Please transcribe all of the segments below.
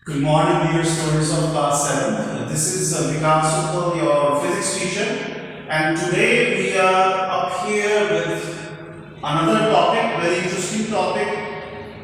Good morning, dear students of class 7. This is Vikas Supal, your physics teacher, and today we are up here with another topic, very interesting topic,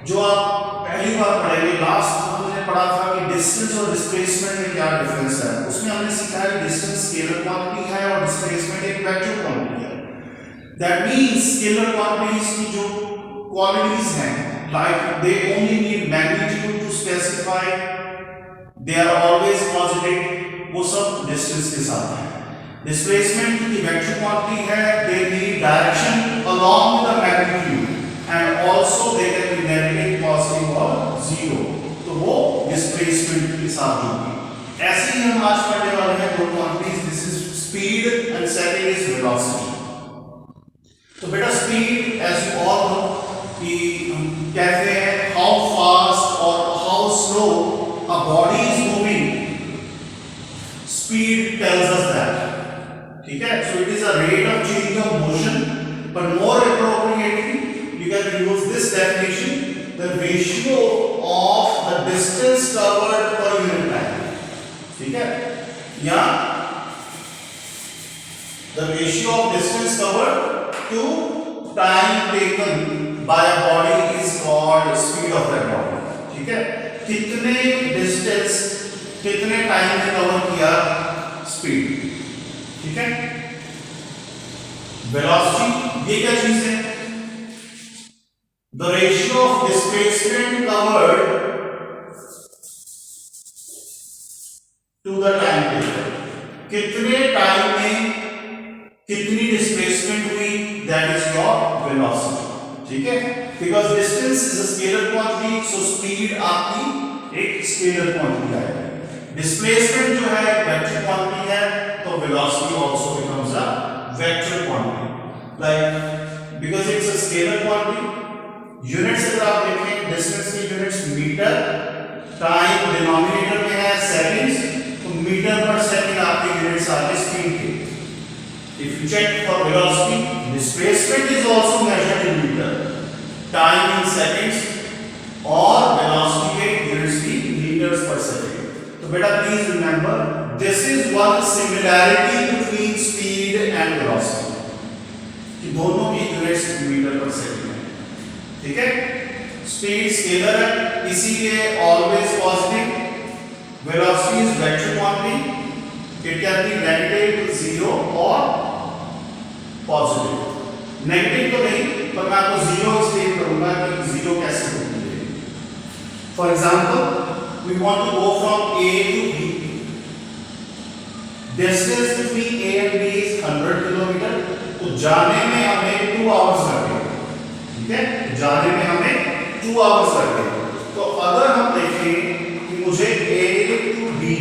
जो आप पहली बार पढ़ेंगे. Last हमने पढ़ा था कि distance और डिस्प्लेसमेंट में क्या डिफरेंस है. उसमें हमने सीखा है डिस्टेंस स्केलर क्वांटिटी है और डिस्प्लेसमेंट एक वेक्टर क्वांटिटी है. दैट मींस स्केलर क्वांटिटीज की जो क्वालिटीज हैं, like they only need magnitude to specify, they are always positive, वो सब डिस्टेंस के साथ है. डिस्प्लेसमेंट की वेक्टर क्वांटिटी है, they need direction along with the magnitude and also they can be negative, positive और zero. तो वो डिस्प्लेसमेंट के साथ होगी. ऐसे ही हम आज पढ़ने वाले हैं दो quantities. This is speed and second is velocity. तो बेटा speed as you all know कि कहते हैं हाउ फास्ट और how slow a body is moving. Speed tells us that. ठीक है. So it is a rate of change of motion, but more appropriately you can use this definition, the ratio of the distance covered per unit time. ठीक है. या the ratio of distance covered to time taken by a body is called speed of that body. ठीक है. कितने distance कितने time में cover किया, speed. ठीक है. वेलोसिटी ये क्या चीज है? The ratio of displacement covered to the time taken. कितने टाइम में कितनी डिस्प्लेसमेंट हुई, दैट इज योर वेलोसिटी. ठीक है. Because distance is a scalar quantity, so speed आपकी एक स्केलर क्वांटिटी है. डिस्प्लेसमेंट जो है वेक्टर क्वांटिटी है, तो velocity also becomes a vector quantity. Like because it's a scalar quantity, units अगर आप देखें डिस्टेंस की यूनिट्स मीटर, टाइम डिनोमिनेटर में है सेकंड्स, तो मीटर पर सेकंड आपके यूनिट्स आ गए स्पीड के. If you check for velocity, displacement is also measured in meter, time in seconds, और velocity के units भी meters per second. तो बेटा please remember, this is one similarity between speed and velocity, कि दोनों की units meter per second है. ठीक है. Speed scalar है, इसीलिए always positive. Velocity is vector quantity. It can be negative, zero और पॉजिटिव. नेगेटिव तो नहीं, पर मैं आपको जीरो एक्सप्लेन करूंगा कि जीरो कैसे होती है. For example, we want to go from A to B. Distance between A and B is 100 kilometre. तो जाने में हमें 2 आवर्स लगेंगे. ठीक है. जाने में हमें 2 आवर्स लगेंगे. तो अगर हम देखें कि मुझे ए टू बी,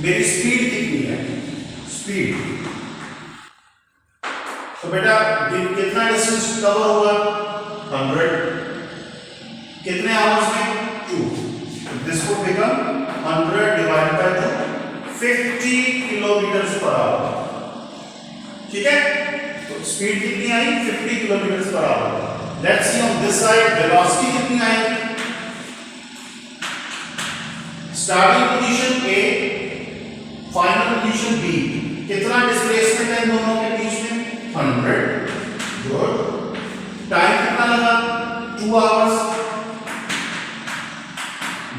मेरी स्पीड कितनी है, स्पीड, तो बेटा कितना डिस्टेंस कवर होगा, 100. कितने आवर्स में, 2. This would become 100 divided by 2, 50 kilometre per hour. ठीक है. तो स्पीड कितनी आई, 50 kilometre per hour. Let's see on this side velocity कितनी आई. Starting position A, final position B. कितना डिस्प्लेसमेंट है इन दोनों के बीच में, 100. गुड. टाइम कितना लगा, 2 hours.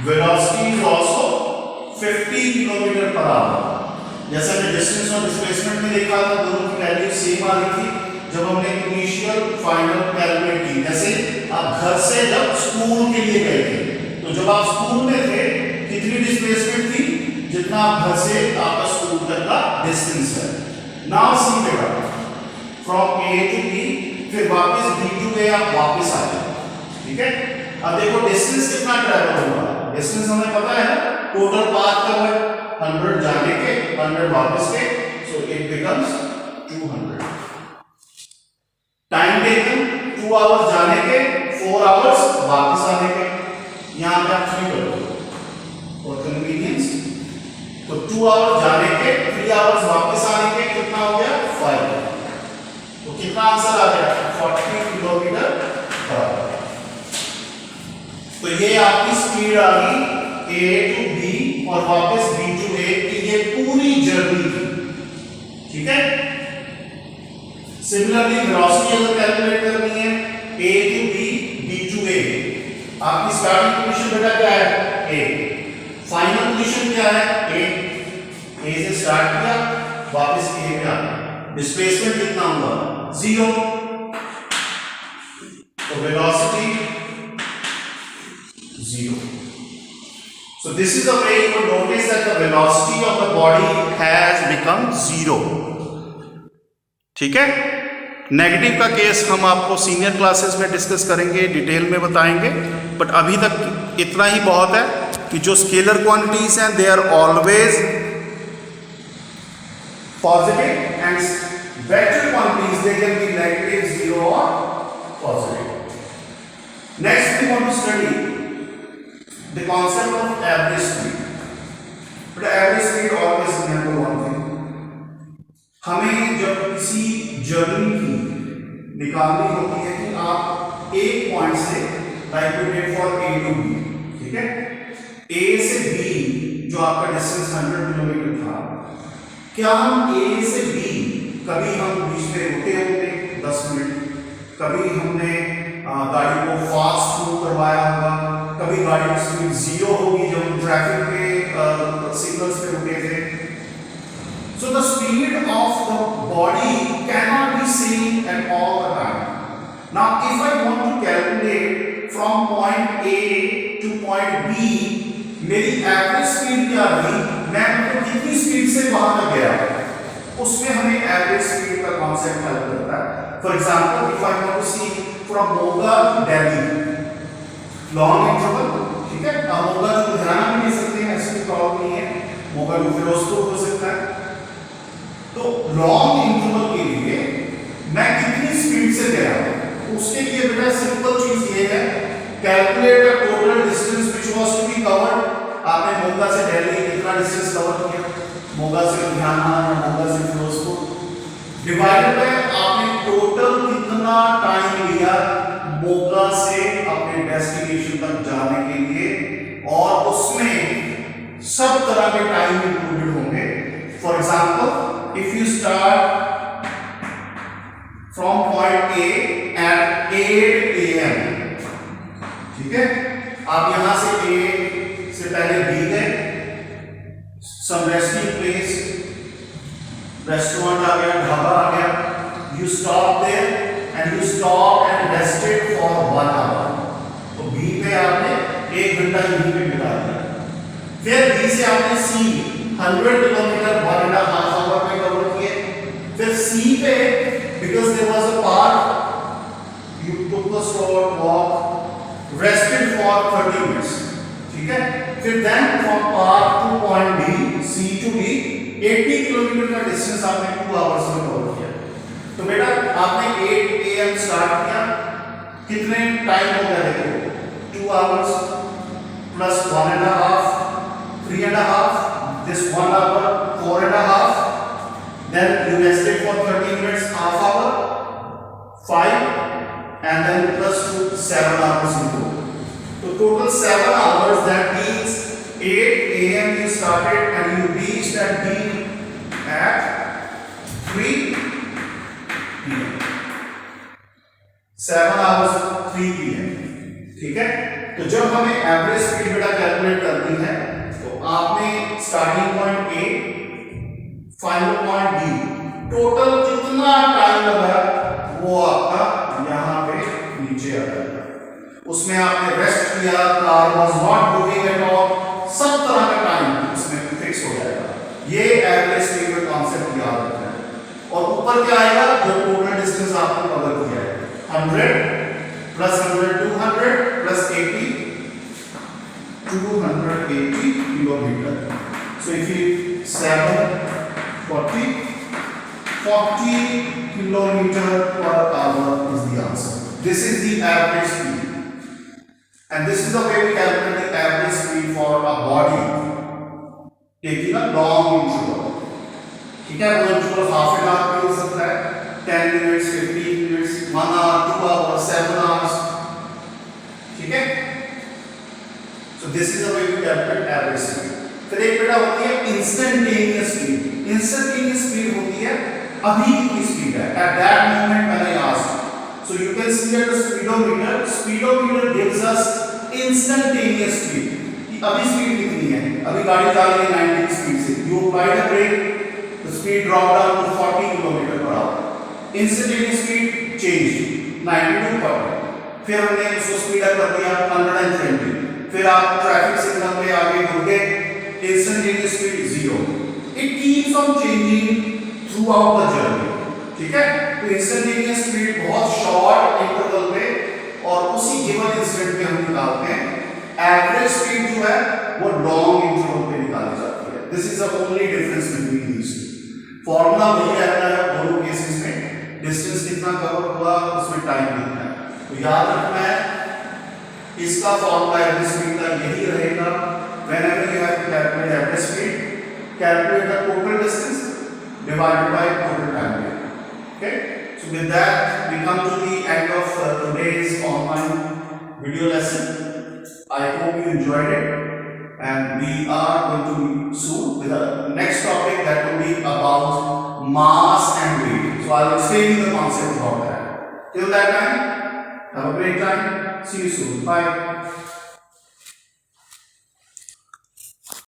Velocity is also 50 kilometre per hour. जैसा कि डिस्टेंस और डिस्प्लेसमेंट में देखा था, दोनों की वैल्यू सेम आ रही थी जब हमने इनिशियल फाइनल कैलकुलेट की. जैसे आप घर से जब स्कूल के लिए गए थे, तो जब आप स्कूल में थे कितनी डिस्प्लेसमेंट थी, जितना आप घर से आपका स्कूल तक का डिस्टेंस है. नाउ सी बेटा, फ्रॉम ए टू बी, फिर वापस बी टू ए आप वापस आ जाओ. ठीक है. अब देखो डिस्टेंस कितना ट्रैवल होगा. डिस्टेंस हमें पता है ना, टोटल पाथ कब है, 100 जाने के, 100 वापस के, so it becomes 200. Time taken 2 hours जाने के, 4 आवर्स वापस आने के. यहां पे आप 3 करो फॉर कन्वीनियंस. तो 2 आवर्स जाने के, 3 आवर्स वापस आने के, कितना हो गया, 5. तो कितना आंसर आ गया, 40 किलोमीटर पर आवर. तो तो ये आपकी स्पीड आ गई A to B और वापस B to A की ये पूरी जर्नी की, ठीक है। सिमिलरली वेलोसिटी अगर कैलकुलेट करनी है A to B, B to A, आपकी स्टार्टिंग पोजीशन बेटा क्या है A, फाइनल पोजीशन क्या है A से स्टार्ट किया वापस A पे आ गया, डिस्प्लेसमेंट कितना हुआ 0, तो velocity 0. So this is the way you will notice that the velocity of the body has become 0. ठीक है। नेगेटिव का केस हम आपको सीनियर क्लासेस में डिस्कस करेंगे, डिटेल में बताएंगे, बट अभी तक इतना ही बहुत है कि जो स्केलर क्वांटिटीज हैं they are always positive and vector quantities they can be negative, 0 और positive. Next we want to study the concept of average speed. But average speed always remember one thing. हमें जब किसी journey की निकालनी होती है कि आप एक पॉइंट से like we did for A to B, ठीक है, A से B जो आपका डिस्टेंस 100 किलोमीटर था, क्या हम A से B कभी हम बीच में रुके होंगे 10 मिनट, कभी हमने गाड़ी को फास्ट मूव करवाया होगा, कभी गाड़ी की स्पीड 0 होगी जब हम ट्रैफिक पे सिग्नल्स पे रुके थे. So the speed of the body cannot be seen at all the time. Now if I want to calculate from point A to point B, मेरी एवरेज स्पीड क्या रही, मैं मतलब कितनी स्पीड से वहां तक गया, उसमें हमें एवरेज स्पीड का कॉन्सेप्ट हेल्प करता है. For example if I want to see from Moga to Delhi long interval, ठीक है, आप मोगा टू लुधियाना भी ले सकते हैं, ऐसी कोई प्रॉब्लम नहीं है, मोगा टू फिरोजपुर हो सकता है. तो लॉन्ग इंटरवल के लिए मैं कितनी स्पीड से गया, उसके लिए बेटा सिंपल चीज ये है, calculate the total distance which was to be covered. आपने मोगा से दिल्ली कितना डिस्टेंस कवर किया, मोगा से लुधियाना या मोगा से फिरोजपुर, डिवाइडेड बाय आपने टोटल कितना टाइम लिया मोगा से अपने डेस्टिनेशन तक जाने के लिए, और उसमें सब तरह के टाइम इंक्लूडेड होंगे. For example if you start from point A at 8 AM, ठीक है, आप यहां से A से पहले B गए, सम रेस्टिंग प्लेस, रेस्टोरेंट आ गया, ढाबा आ गया, you stop there and you stop and rested for 1 hour. तो B पे आपने 1 घंटा यहीं पे बिता दिया. फिर B से आपने C 100 किलोमीटर 1.5 आवर में कवर किए. फिर C पे because there was a park you took a short walk, rested for 30 minutes, ठीक है. फिर then from park to point B, C to D 80 kilometre का डिस्टेंस आपने 2 आवर्स में कवर किया. तो बेटा आपने 8 AM स्टार्ट किया, कितने टाइम हो गया देखो, 2 hours plus 1.5 3.5, this 1 hour 4.5, then you rested for 30 minutes, half hour 5, and then plus 2 7 hours in total. So total 7 hours, that means 8 AM you started and you reached at B at 3 PM. 7 hours 3 PM, ठीक है. तो जब हमें average speed बेटा calculate करनी है तो आपने starting point A, final point B, total कितना टाइम लगा वो आपका यहां पे नीचे आ जाएगा. उसमें आपने रेस्ट किया, car was not moving at all, सब तरह का टाइम उसमें फिक्स हो जाएगा. ये एवरेज स्पीड का कांसेप्ट याद रखना है. और ऊपर क्या आएगा, जो टोटल डिस्टेंस आपने कवर किया है, 100 plus 100 200 plus 80 280 kilometre. So if you 740 kilometer per hour is the answer. This is the average speed, and this is the way we calculate the average speed for a body taking a long interval. ठीक है, वो interval half an hour भी हो सकता है, 10 minutes 15 minutes 1 hour 2 hours 7 hours, ठीक है. So this is the way we calculate average speed. फिर एक बेटा होती है इंस्टेंटेनियस स्पीड। इंस्टेंटेनियस स्पीड होती है अभी की स्पीड है, at that moment when I asked. So you can see at the speedometer, speedometer gives us instantaneous speed. अभी स्पीड कितनी है? अभी गाड़ी जा रही है 90 की स्पीड से, you apply the brake, the speed drop down to 40 km/h. Instantaneous speed changed 90 to 40. फिर हमने उसको स्पीड अप कर दिया 120. फिर आप ट्रैफिक सिग्नल पे आगे हो गए, instantaneous speed 0. It keeps on changing throughout the journey. ठीक है? तो instantaneous speed बहुत शॉर्ट इंटरवल पे और उसी गिवन इंस्टेंट पे हम निकालते हैं। एवरेज स्पीड जो है वो लॉन्ग इंटरवल पे निकाली जाती है। This is the only difference between these two. Formula वही रहता है दोनों केसेस में, डिस्टेंस कितना कवर हुआ उसमें टाइम कितना है। तो याद रखना है इसका फॉर्मूला एवरेज स्पीड का यही रहेगा। whenever you have to calculate average speed, calculate the total distance divided by total time taken. Okay, so with that we come to the end of today's online video lesson. I hope you enjoyed it, and we are going to meet soon with the next topic that will be about mass and weight. So I'll explain you the concept about that. Till that time, have a great time. See you soon. Bye.